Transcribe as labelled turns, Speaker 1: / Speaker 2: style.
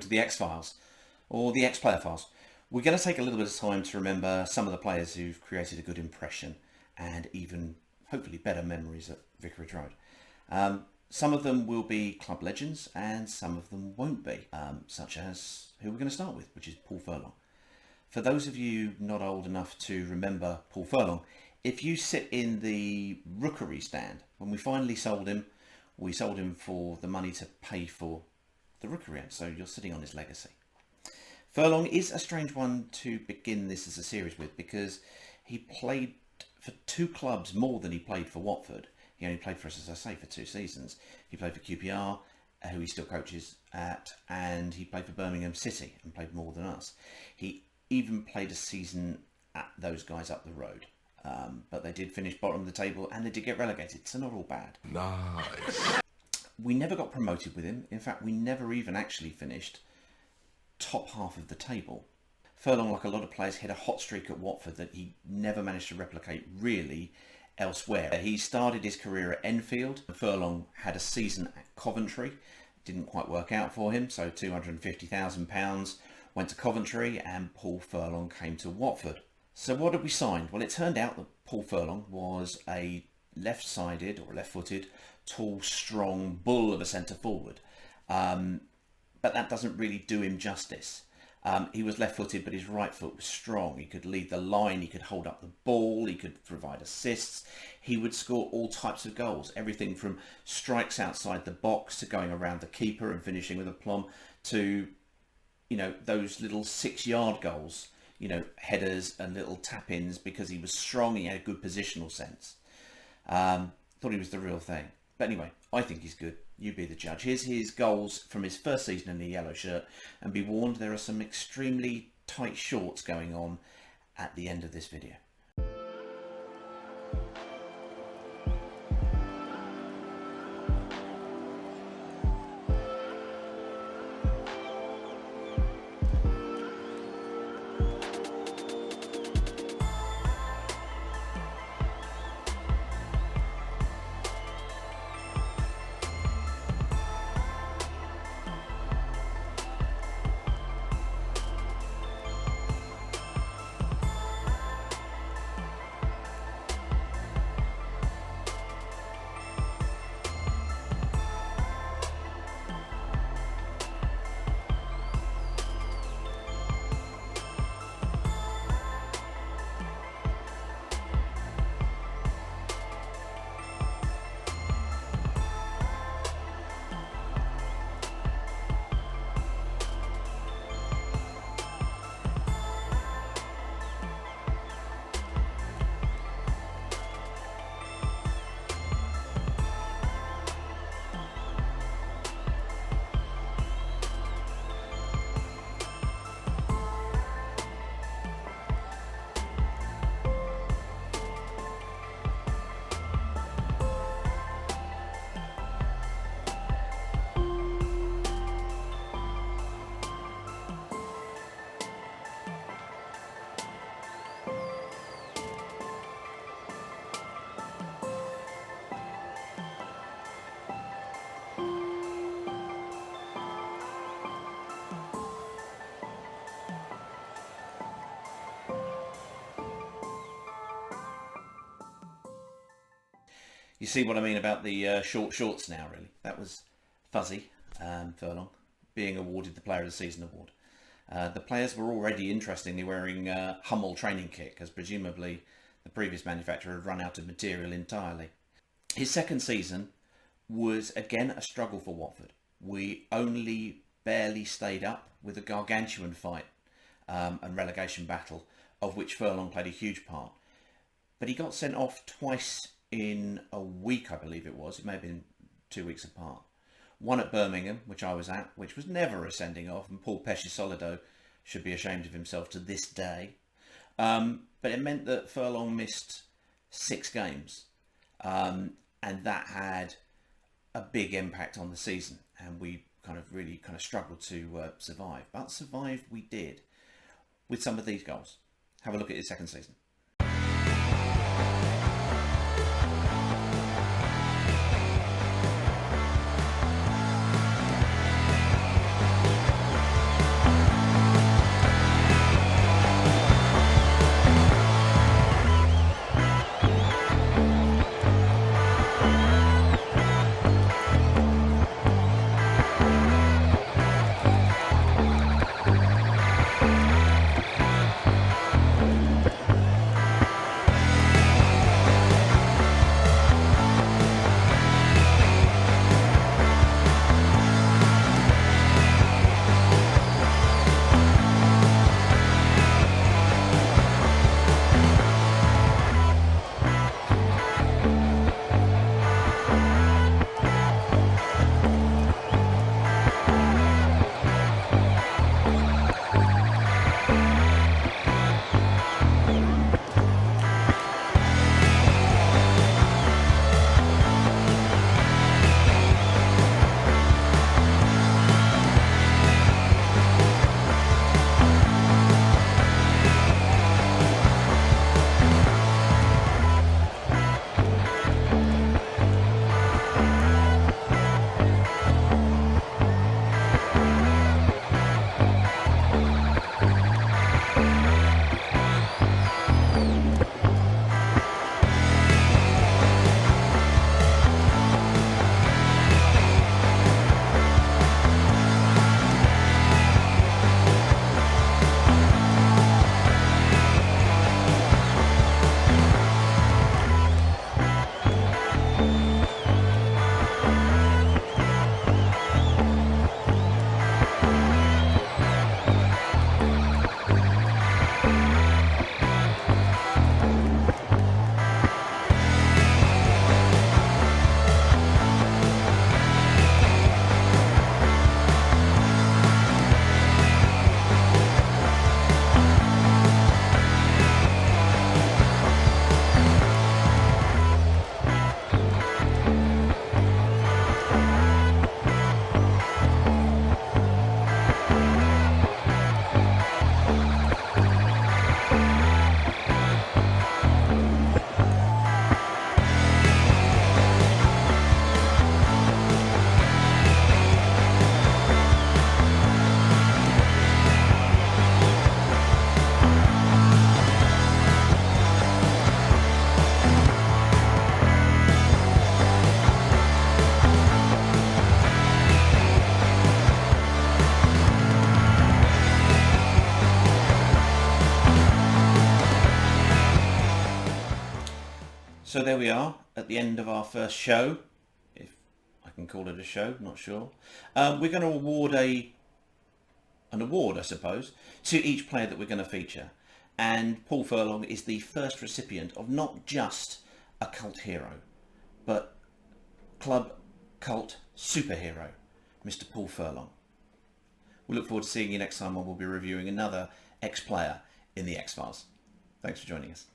Speaker 1: to the X-Files, or the X-Player Files. We're going to take a little bit of time to remember some of the players who've created a good impression and even, hopefully, better memories at Vicarage Road. Some of them will be club legends and some of them won't be, such as who we're going to start with, which is Paul Furlong. For those of you not old enough to remember Paul Furlong, if you sit in the Rookery stand, when we finally sold him, we sold him for the money to pay for the Rookery, so you're sitting on his legacy. Furlong is a strange one to begin this as a series with, because he played for two clubs more than he played for Watford. He only played for us, as I say, for 2 seasons. He played for QPR, who he still coaches at, and he played for Birmingham City and played more than us. He even played a season at those guys up the road. But they did finish bottom of the table and they did get relegated, so not all bad.
Speaker 2: Nice.
Speaker 1: We never got promoted with him. In fact, we never even actually finished top half of the table. Furlong, like a lot of players, hit a hot streak at Watford that he never managed to replicate really elsewhere. He started his career at Enfield. Furlong had a season at Coventry. Didn't quite work out for him, so £250,000 went to Coventry and Paul Furlong came to Watford. So what did we sign? Well, it turned out that Paul Furlong was a left-sided or left-footed, tall, strong bull of a centre forward. But that doesn't really do him justice. He was left-footed, but his right foot was strong. He could lead the line, he could hold up the ball, he could provide assists. He would score all types of goals, everything from strikes outside the box to going around the keeper and finishing with aplomb to, those little 6-yard goals, headers and little tap-ins, because he was strong, he had a good positional sense. Thought he was the real thing. But anyway, I think he's good. You be the judge. Here's his goals from his first season in the yellow shirt, and be warned, there are some extremely tight shorts going on at the end of this video. You see what I mean about the short shorts now, really. That was fuzzy, Furlong, being awarded the Player of the Season award. The players were already, interestingly, wearing Hummel training kit, because presumably the previous manufacturer had run out of material entirely. His second season was, again, a struggle for Watford. We only barely stayed up with a gargantuan fight and relegation battle, of which Furlong played a huge part. But he got sent off twice in a week, I believe it was. It may have been 2 weeks apart. One at Birmingham, which I was at, which was never a sending off, and Paul Pesci-Solido should be ashamed of himself to this day. But it meant that Furlong missed 6 games, and that had a big impact on the season, and we really struggled to survive. But survive we did, with some of these goals. Have a look at his second season. So there we are at the end of our first show, if I can call it a show, not sure. We're going to award an award, I suppose, to each player that we're going to feature. And Paul Furlong is the first recipient of not just a cult hero, but club cult superhero, Mr. Paul Furlong. We look forward to seeing you next time when we'll be reviewing another ex-player in the X-Files. Thanks for joining us.